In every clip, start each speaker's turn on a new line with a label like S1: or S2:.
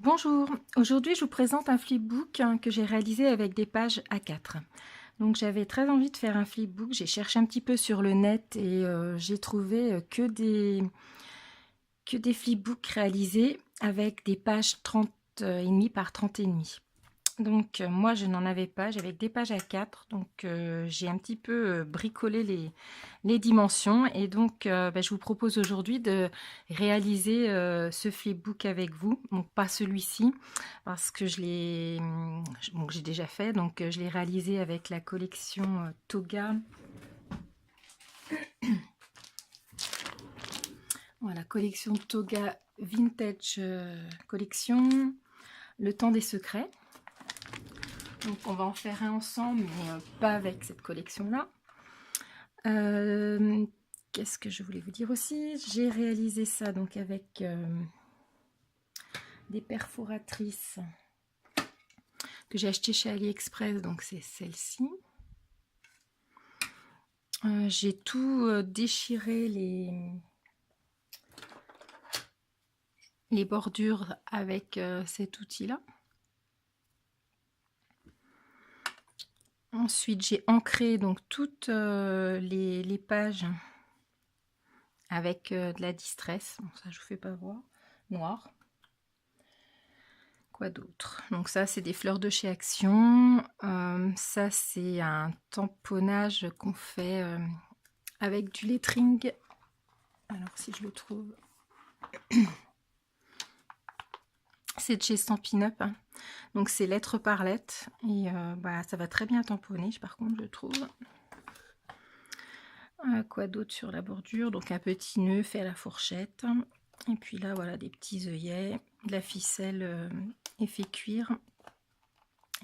S1: Bonjour, aujourd'hui je vous présente un flipbook que j'ai réalisé avec des pages A4. Donc j'avais très envie de faire un flipbook, j'ai cherché un petit peu sur le net et j'ai trouvé que des flipbooks réalisés avec des pages 30 et demi par 30 et demi. Donc moi je n'en avais pas, j'avais que des pages A4, donc j'ai un petit peu bricolé les dimensions et donc je vous propose aujourd'hui de réaliser ce flipbook avec vous. Donc pas celui-ci parce que j'ai déjà fait, donc je l'ai réalisé avec la collection Toga. Voilà, collection Toga Vintage Collection, Le Temps des Secrets. Donc on va en faire un ensemble, mais pas avec cette collection-là. Qu'est-ce que je voulais vous dire aussi? J'ai réalisé ça donc avec des perforatrices que j'ai achetées chez AliExpress, donc c'est celle-ci. J'ai tout déchiré les bordures avec cet outil-là. Ensuite, j'ai ancré donc toutes les pages avec de la distress. Bon, ça, je vous fais pas voir. Noir. Quoi d'autre? Donc ça, c'est des fleurs de chez Action. Ça, c'est un tamponnage qu'on fait avec du lettering. Alors, si je le trouve... C'est de chez Stampin' Up. Hein. Donc, c'est lettre par lettre. Et ça va très bien tamponner, par contre, je trouve. Quoi d'autre sur la bordure? Donc, un petit nœud fait à la fourchette. Et puis là, voilà, des petits œillets, de la ficelle effet cuir.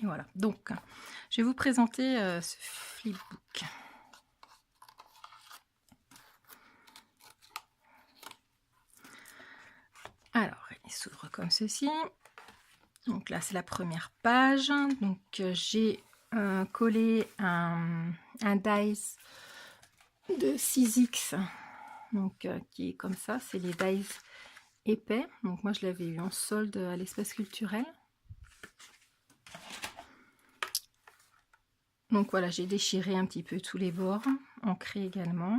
S1: Et voilà, donc je vais vous présenter ce flipbook. Alors, il s'ouvre comme ceci. Donc là, c'est la première page. Donc, j'ai collé un dies de 6X, donc qui est comme ça. C'est les dies épais. Donc, moi, je l'avais eu en solde à l'espace culturel. Donc voilà, j'ai déchiré un petit peu tous les bords, ancré également.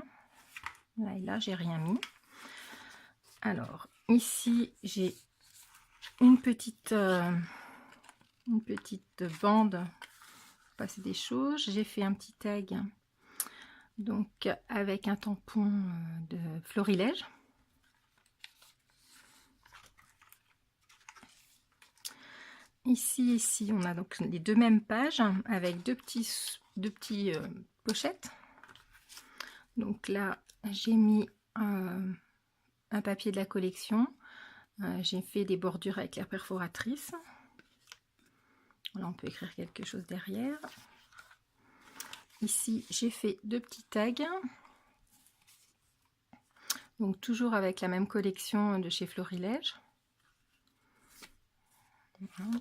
S1: Là et là, j'ai rien mis. Alors, ici, j'ai une petite bande pour passer des choses. J'ai fait un petit tag donc avec un tampon de florilège. Ici, on a donc les deux mêmes pages avec deux petits pochettes. Donc là, j'ai mis un papier de la collection. J'ai fait des bordures avec la perforatrice. Là, on peut écrire quelque chose derrière. Ici, j'ai fait deux petits tags. Donc, toujours avec la même collection de chez Florilège. Voilà.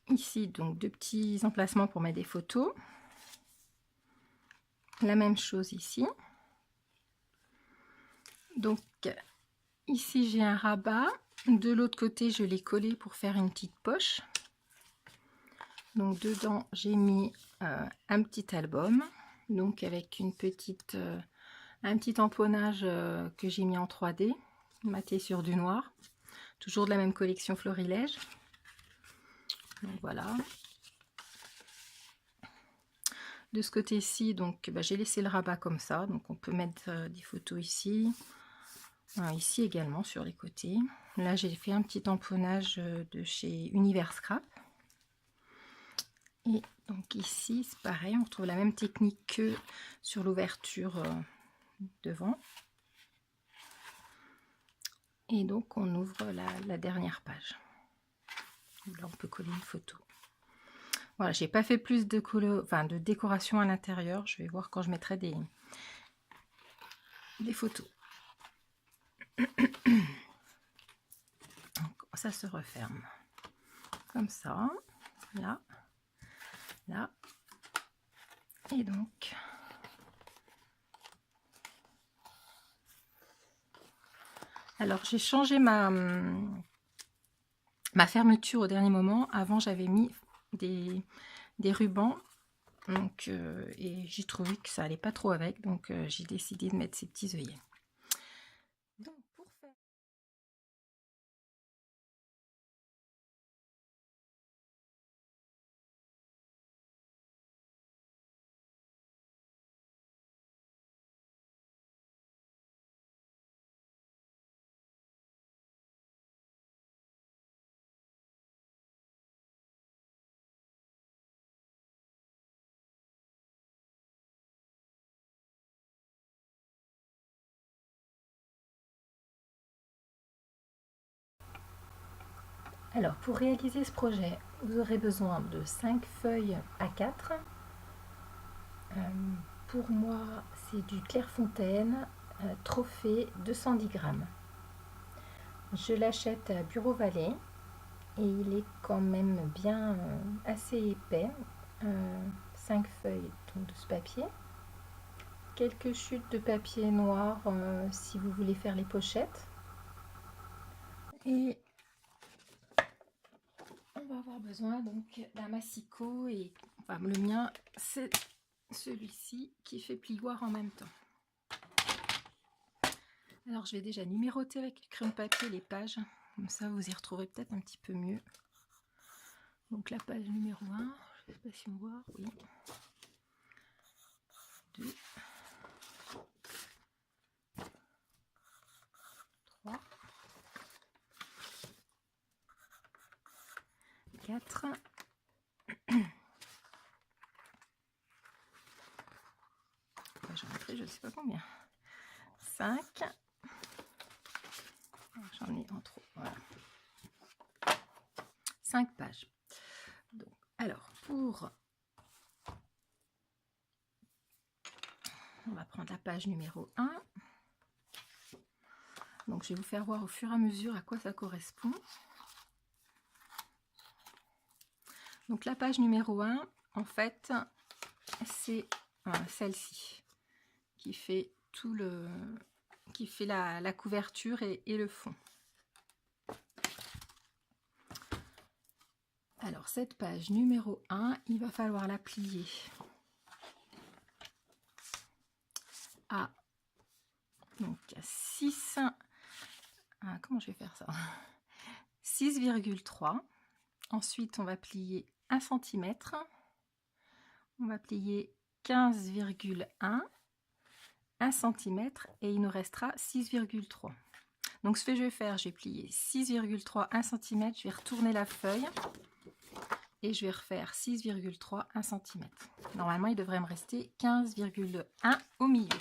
S1: Ici, donc, deux petits emplacements pour mettre des photos. La même chose ici. Donc, ici, j'ai un rabat. De l'autre côté, je l'ai collé pour faire une petite poche. Donc, dedans, j'ai mis un petit album. Donc, avec un petit tamponnage que j'ai mis en 3D, maté sur du noir. Toujours de la même collection Florilège. Donc, voilà. De ce côté-ci, donc j'ai laissé le rabat comme ça. Donc, on peut mettre des photos ici. Ici également sur les côtés. Là, j'ai fait un petit tamponnage de chez Univers Scrap. Et donc ici, c'est pareil, on retrouve la même technique que sur l'ouverture devant. Et donc, on ouvre la dernière page. Là, on peut coller une photo. Voilà, j'ai pas fait plus de décoration à l'intérieur. Je vais voir quand je mettrai des photos. Donc, ça se referme comme ça, là, là, et donc Alors j'ai changé ma fermeture au dernier moment. Avant j'avais mis des rubans, donc et j'ai trouvé que ça allait pas trop avec, donc j'ai décidé de mettre ces petits œillets. Donc pour faire Alors, pour réaliser ce projet, vous aurez besoin de 5 feuilles A4. Pour moi, c'est du Clairefontaine, Trophée 210 grammes. Je l'achète à Bureau Vallée et il est quand même bien assez épais. 5 feuilles donc, de ce papier. Quelques chutes de papier noir si vous voulez faire les pochettes. Et on va avoir besoin donc d'un massicot et enfin, le mien c'est celui-ci qui fait plioir en même temps. Alors je vais déjà numéroter avec le crayon de papier les pages, comme ça vous y retrouverez peut-être un petit peu mieux. Donc la page numéro 1, je ne sais pas si on voit, oui. 2, 3, 4, j'en ai pris je ne sais pas combien, 5, j'en ai en trop, voilà. 5 pages. Donc, alors, on va prendre la page numéro 1. Donc, je vais vous faire voir au fur et à mesure à quoi ça correspond. Donc, la page numéro 1, en fait, c'est celle-ci qui fait la couverture et le fond. Alors, cette page numéro 1, il va falloir la plier à 6, comment je vais faire ça, 6,3. Ensuite, on va plier 1 cm. On va plier 15,1, 1 cm et il nous restera 6,3. Donc, ce que je vais faire, j'ai plié 6,3, 1 cm. Je vais retourner la feuille. Et je vais refaire 6,3, 1 cm. Normalement, il devrait me rester 15,1 au milieu.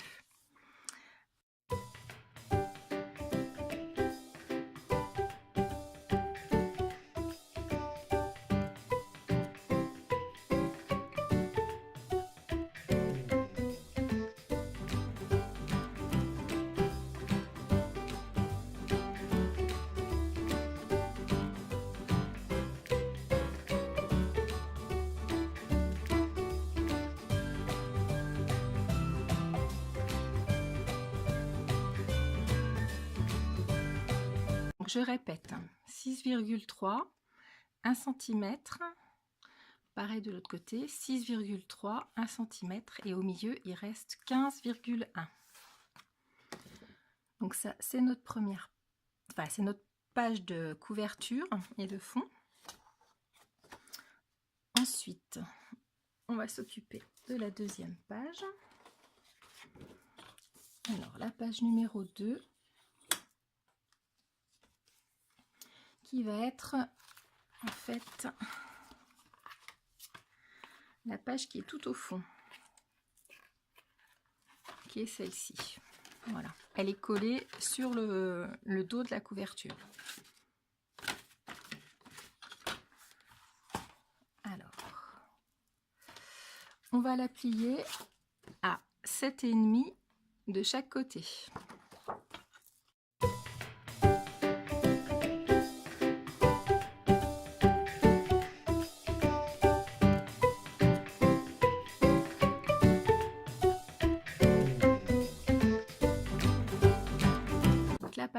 S1: Je répète, 6,3, 1 cm, pareil de l'autre côté, 6,3, 1 cm et au milieu il reste 15,1. Donc ça c'est notre première, enfin c'est notre page de couverture et de fond. Ensuite, on va s'occuper de la deuxième page. Alors la page numéro 2. Qui va être en fait la page qui est tout au fond, qui est celle-ci. Voilà, elle est collée sur le dos de la couverture. Alors, on va la plier à 7,5 de chaque côté.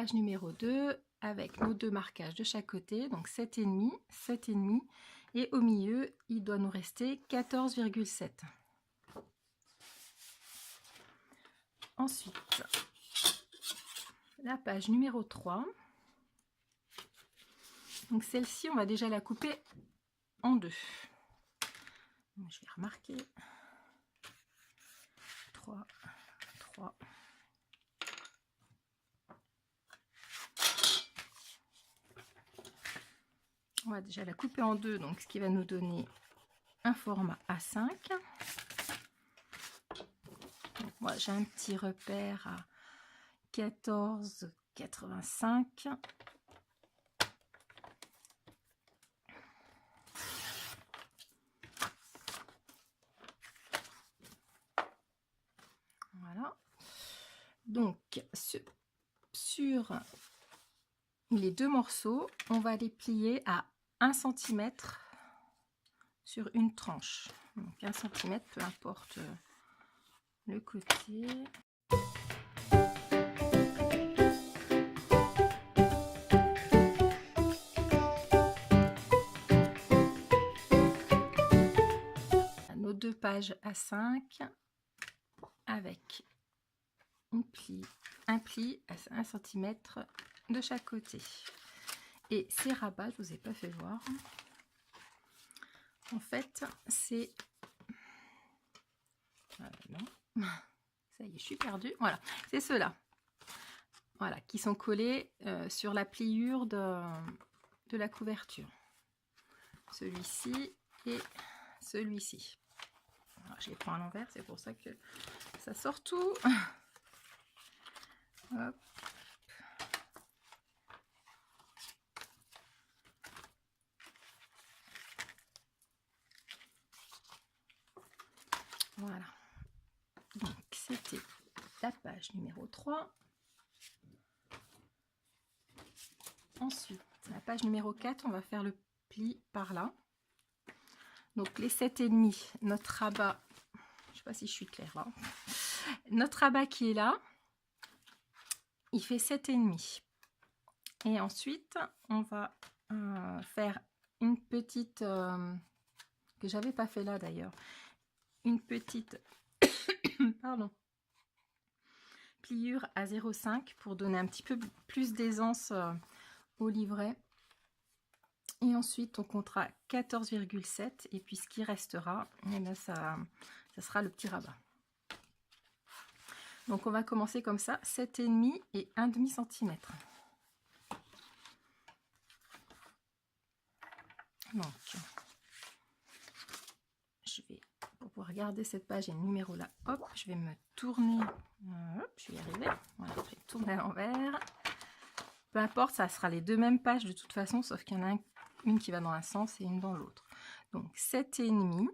S1: page numéro 2 avec nos deux marquages de chaque côté, donc 7,5, 7,5 et au milieu il doit nous rester 14,7. Ensuite la page numéro 3, donc celle-ci on va déjà la couper en deux. Donc, je vais remarquer 3, 3. On va déjà la couper en deux, donc ce qui va nous donner un format A5. Donc, moi j'ai un petit repère à 14,85. Voilà. Donc sur les deux morceaux, on va les plier à 1 cm sur une tranche. Donc 1 cm, peu importe le côté. Nos deux pages A5 avec un pli à 1 cm de chaque côté. Et ces rabats, je vous ai pas fait voir. En fait, c'est non, ça y est, je suis perdue. Voilà, c'est ceux-là. Voilà, qui sont collés sur la pliure de la couverture. Celui-ci et celui-ci. Je les prends à l'envers, c'est pour ça que ça sort tout. Hop. Voilà. Donc, c'était la page numéro 3. Ensuite, la page numéro 4, on va faire le pli par là. Donc, les 7,5, notre rabat, je ne sais pas si je suis claire là. Notre rabat qui est là, il fait 7,5. Et ensuite, on va faire une petite, que j'avais pas fait là d'ailleurs, une petite pardon, pliure à 0,5 pour donner un petit peu plus d'aisance au livret. Et ensuite, on comptera 14,7 et puis ce qui restera, et bien ça sera le petit rabat. Donc on va commencer comme ça, 7,5 et 1,5 cm. Donc, je vais, pour pouvoir garder cette page et le numéro là, hop, je vais me tourner, hop, je vais y arriver, voilà, je vais tourner à l'envers. Peu importe, ça sera les deux mêmes pages de toute façon, sauf qu'il y en a une qui va dans un sens et une dans l'autre. Donc 7,5.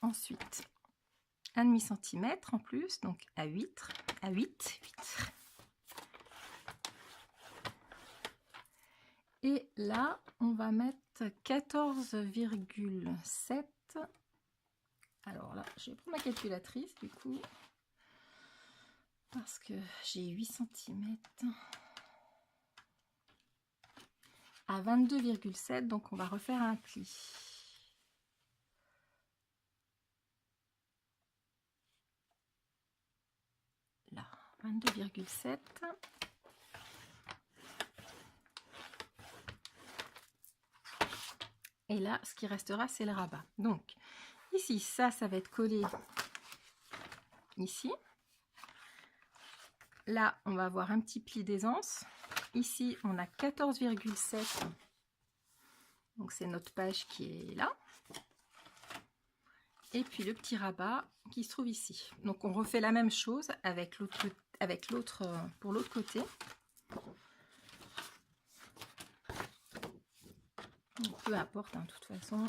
S1: Ensuite, 1,5 cm en plus, donc à 8. Et là, on va mettre 14,7. Alors là, je vais prendre ma calculatrice du coup, parce que j'ai 8 cm à 22,7, donc on va refaire un pli. Là, 22,7. Et là, ce qui restera, c'est le rabat. Donc, ici, ça va être collé ici. Là, on va avoir un petit pli d'aisance. Ici, on a 14,7. Donc, c'est notre page qui est là. Et puis, le petit rabat qui se trouve ici. Donc, on refait la même chose avec l'autre pour l'autre côté. Donc, peu importe, hein, de toute façon.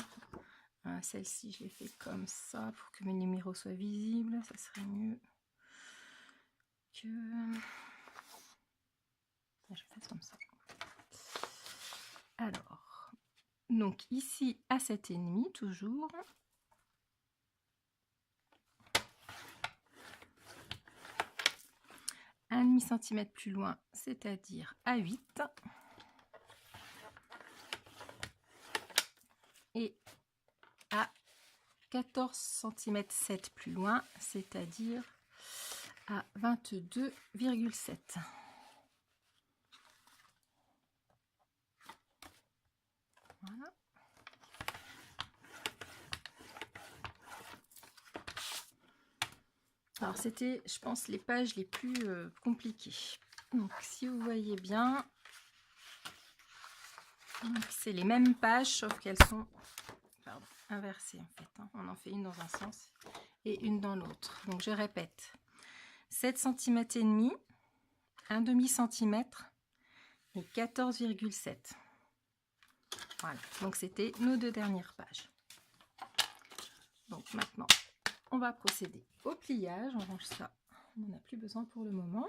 S1: Celle-ci, je l'ai fait comme ça pour que mes numéros soient visibles. Ça serait mieux que... Je vais faire comme ça. Alors, Donc ici à 7,5 toujours. Un demi-centimètre plus loin, c'est-à-dire à 8. Et à 14 cm 7 plus loin, c'est-à-dire à 22,7. Voilà. Alors c'était, je pense, les pages les plus compliquées. Donc si vous voyez bien, c'est les mêmes pages, sauf qu'elles sont inversées en fait. On en fait une dans un sens et une dans l'autre. Donc je répète, 7 cm et demi, un demi-centimètre et 14,7. Voilà, donc c'était nos deux dernières pages. Donc maintenant, on va procéder au pliage. On range ça, on n'en a plus besoin pour le moment.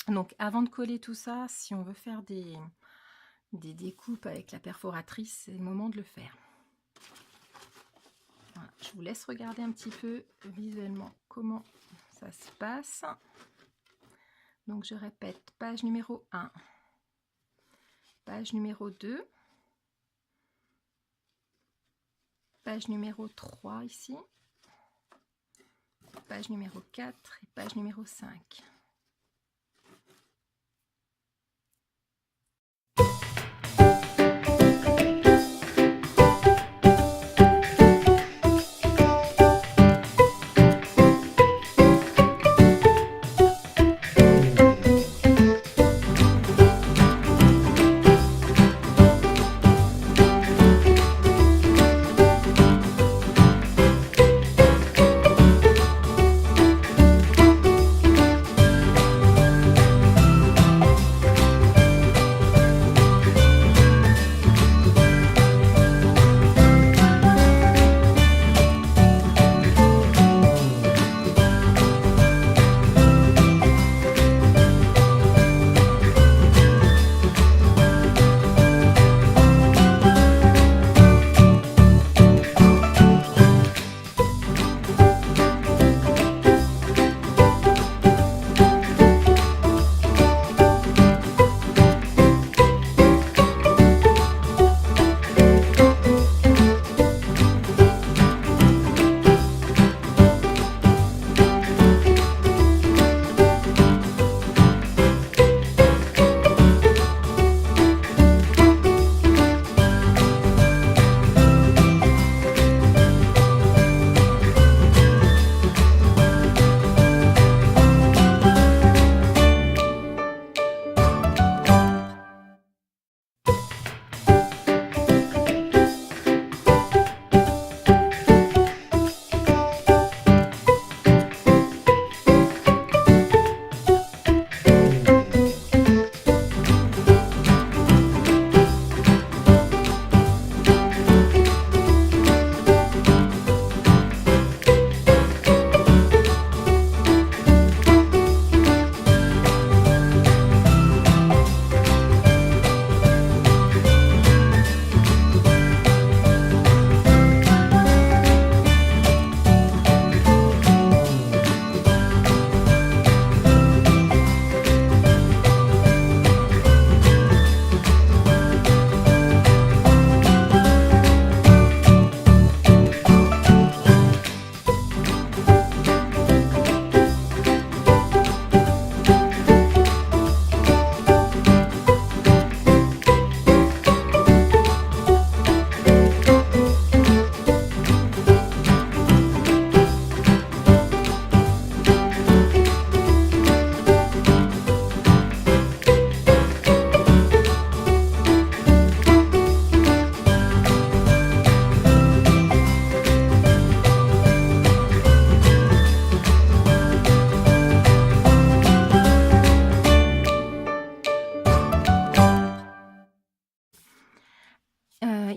S1: Donc avant de coller tout ça, si on veut faire des découpes avec la perforatrice, c'est le moment de le faire. Voilà, je vous laisse regarder un petit peu visuellement comment ça se passe. Donc je répète, page numéro 1, page numéro 2, page numéro 3 ici, page numéro 4 et page numéro 5.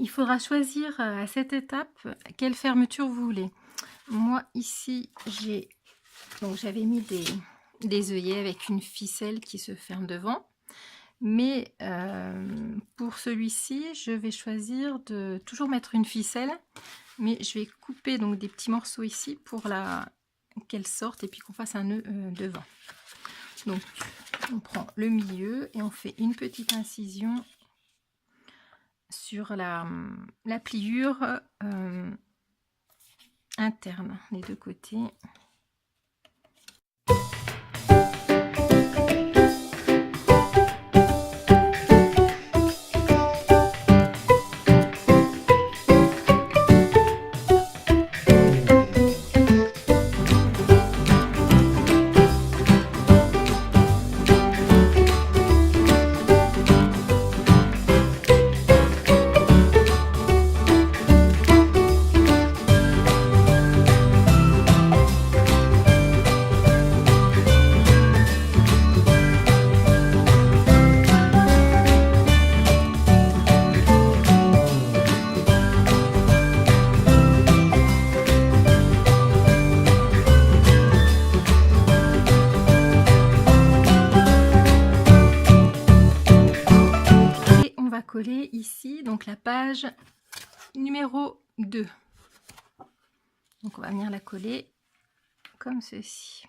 S1: il faudra choisir à cette étape quelle fermeture vous voulez. Moi ici j'avais mis des œillets avec une ficelle qui se ferme devant. Mais pour celui-ci, je vais choisir de toujours mettre une ficelle, mais je vais couper donc des petits morceaux ici pour qu'elle sorte et puis qu'on fasse un nœud devant. Donc on prend le milieu et on fait une petite incision sur la pliure interne des deux côtés. Coller ici donc la page numéro 2. Donc on va venir la coller comme ceci.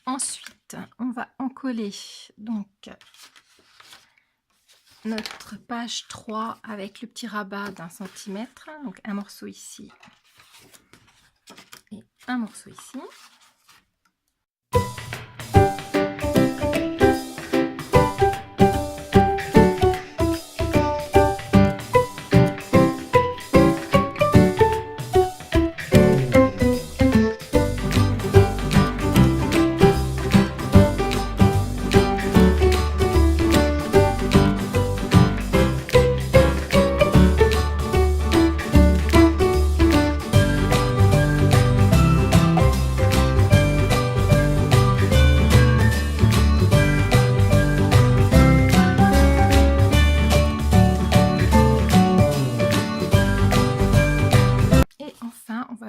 S1: Ensuite, on va encoller donc notre page 3 avec le petit rabat d'1 centimètre. Donc un morceau ici et un morceau ici.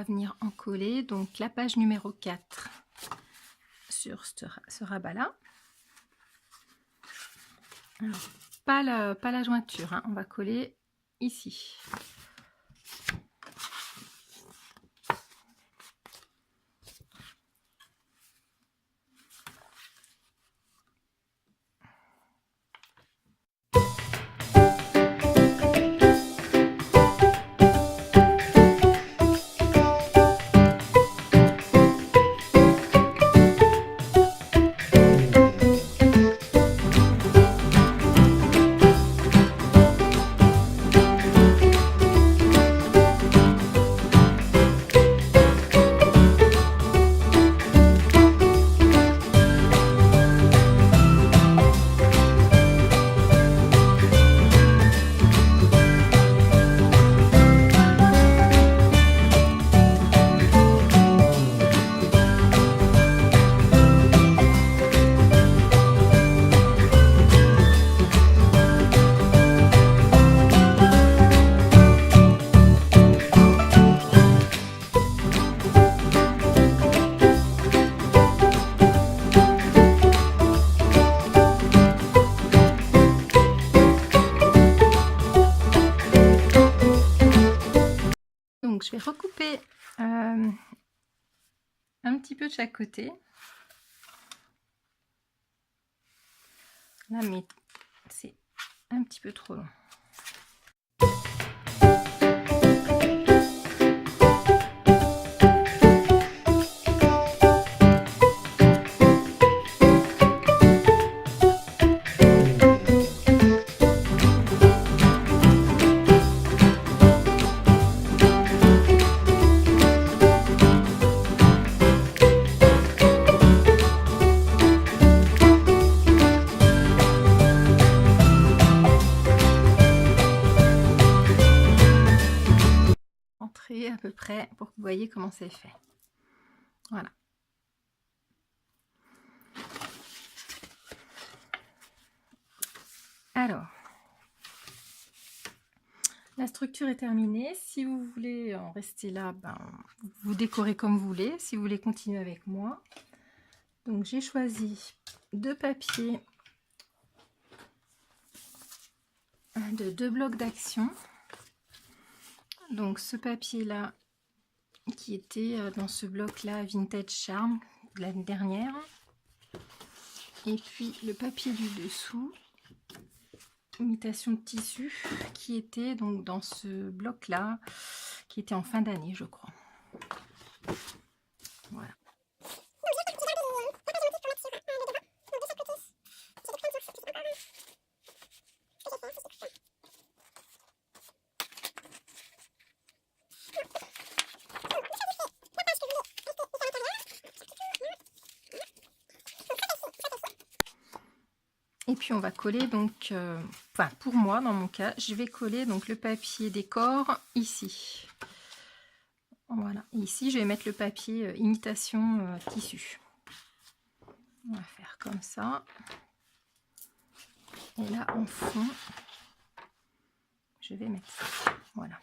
S1: Venir encoller donc la page numéro 4 sur ce rabat là. Alors, pas la jointure, hein, on va coller ici. Donc je vais recouper un petit peu de chaque côté. Là, mais c'est un petit peu trop long. montrer à peu près pour que vous voyez comment c'est fait. Voilà. Alors, la structure est terminée. Si vous voulez en rester là, ben, vous décorez comme vous voulez. Si vous voulez continuer avec moi. Donc j'ai choisi 2 papiers de 2 blocs d'action. Donc ce papier là qui était dans ce bloc là Vintage Charm de l'année dernière, et puis le papier du dessous imitation de tissu qui était donc dans ce bloc là qui était en fin d'année je crois. Voilà. Et puis on va coller donc, enfin pour moi dans mon cas, je vais coller donc le papier décor ici. Voilà, et ici je vais mettre le papier imitation tissu. On va faire comme ça. Et là en fond, je vais mettre ça. Voilà.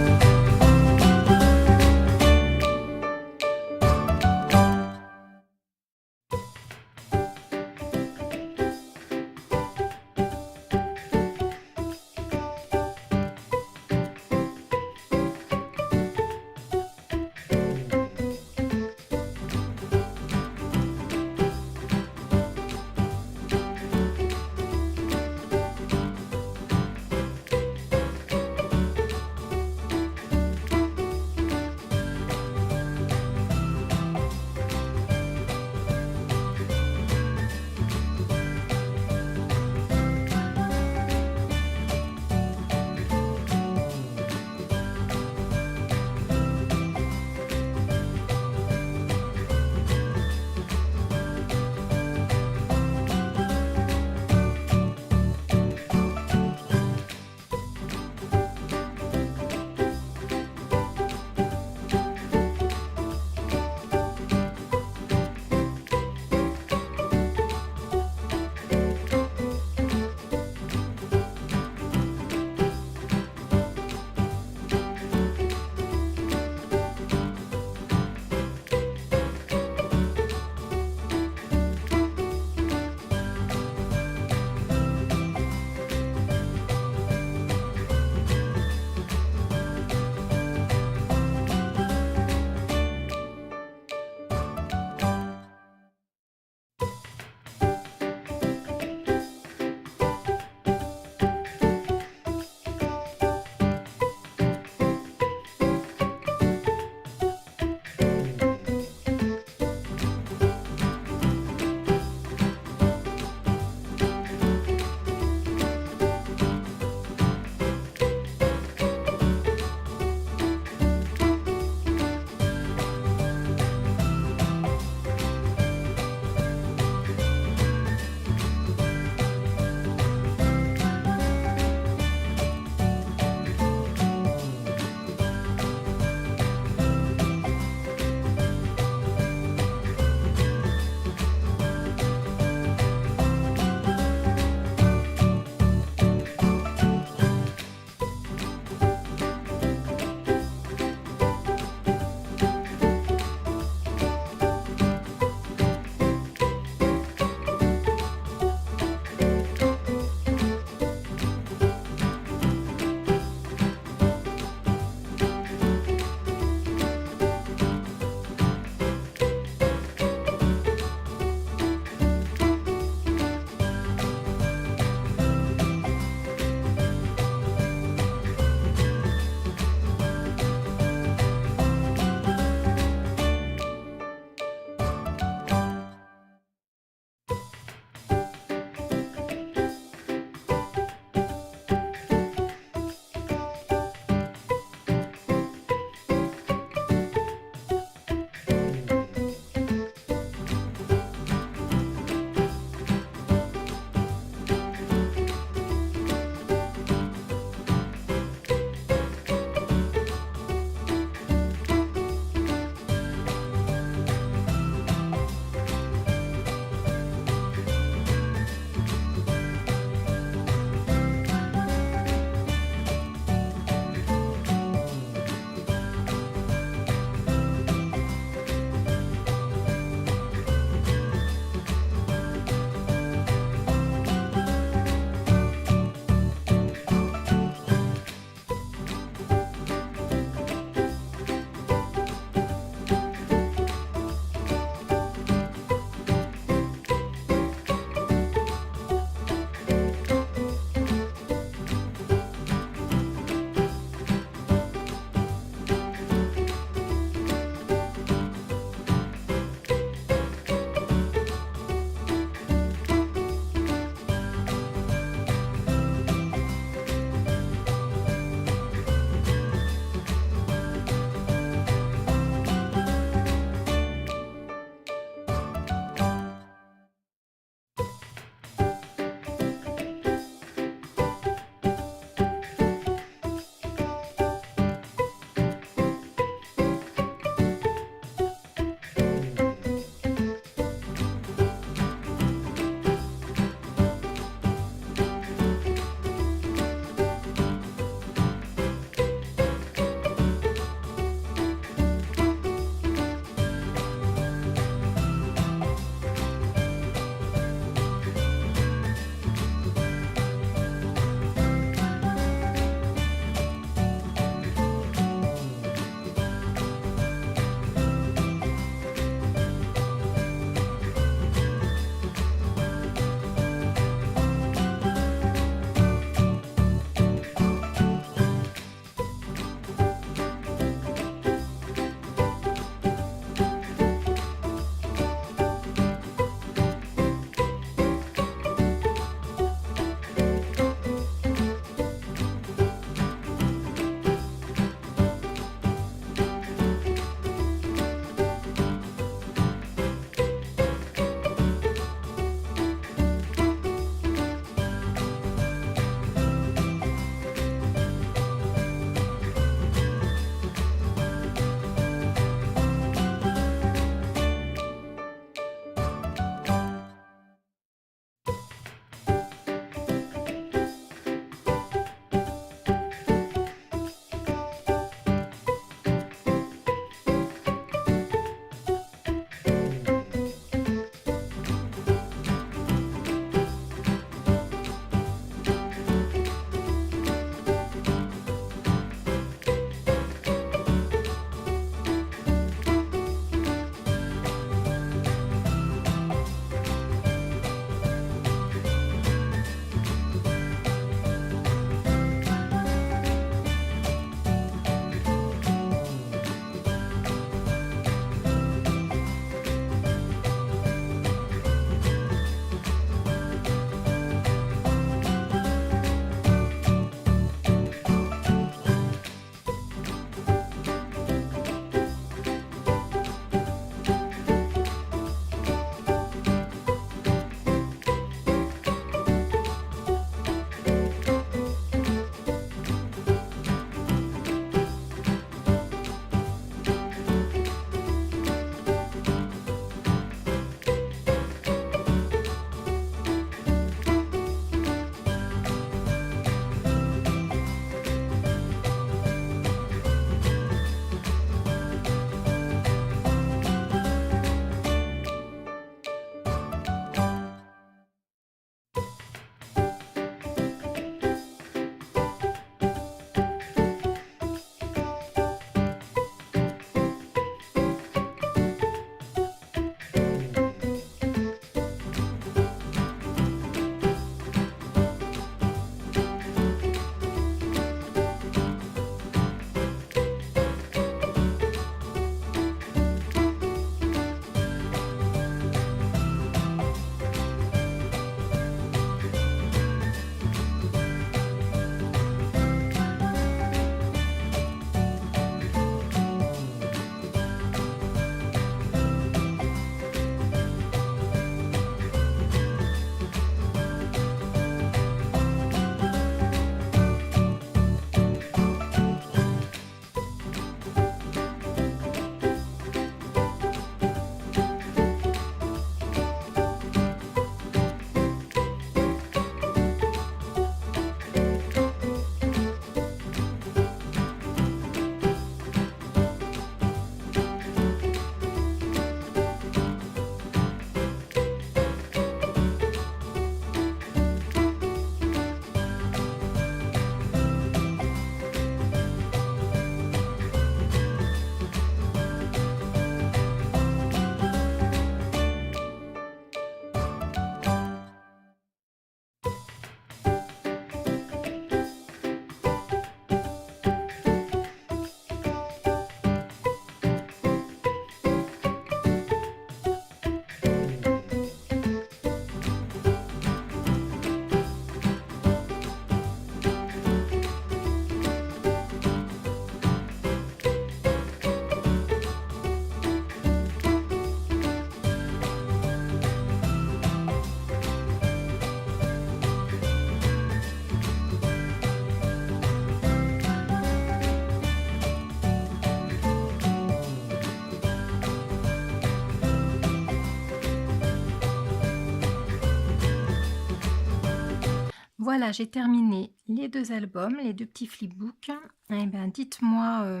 S1: voilà, j'ai terminé les 2 albums, les 2 petits flipbooks. Eh ben, dites-moi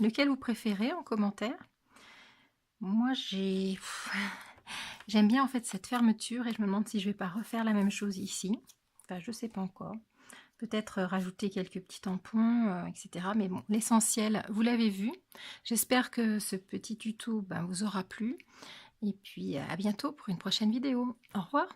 S1: lequel vous préférez en commentaire. Moi, j'aime bien en fait cette fermeture et je me demande si je vais pas refaire la même chose ici. Enfin, je sais pas encore. Peut-être rajouter quelques petits tampons, etc. Mais bon, l'essentiel, vous l'avez vu. J'espère que ce petit tuto vous aura plu. Et puis à bientôt pour une prochaine vidéo. Au revoir.